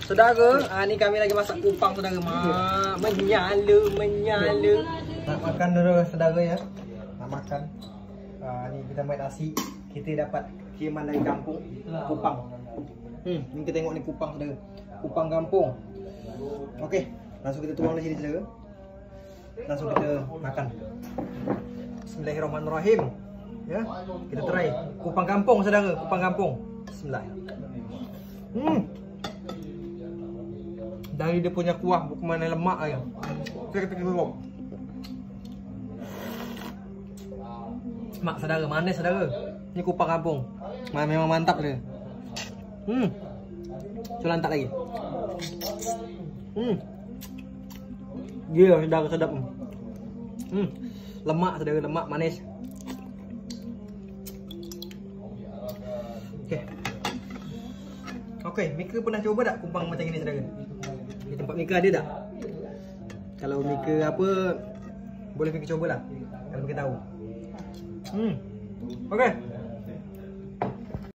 Saudara, ni kami lagi masak kupang saudara. Menyala. Nak makan dulu saudara ya. Nak makan. Ni kita main nasi. Kita dapat kiriman dari kampung, kupang. Ni kita tengok ni kupang saudara. Kupang kampung. Okey, langsung kita tuang di sini saudara. Langsung kita makan. Bismillahirrahmanirrahim. Ya, kita try kupang kampung saudara, kupang kampung. Bismillah. Dari dia punya kuah bukan mana lemak aja. Kita tengok. Mak saudara, manis saudara. Ni kupang kampung. Memang mantap dia. Coba lantak lagi. Dia saudara sedap. Lemak saudara, lemak manis. Okey, Mika pernah cuba tak kupang macam ni saudara? Di tempat Mika ada tak? Kalau Mika apa, boleh Mika cubalah. Kalau Mika tahu. Okey.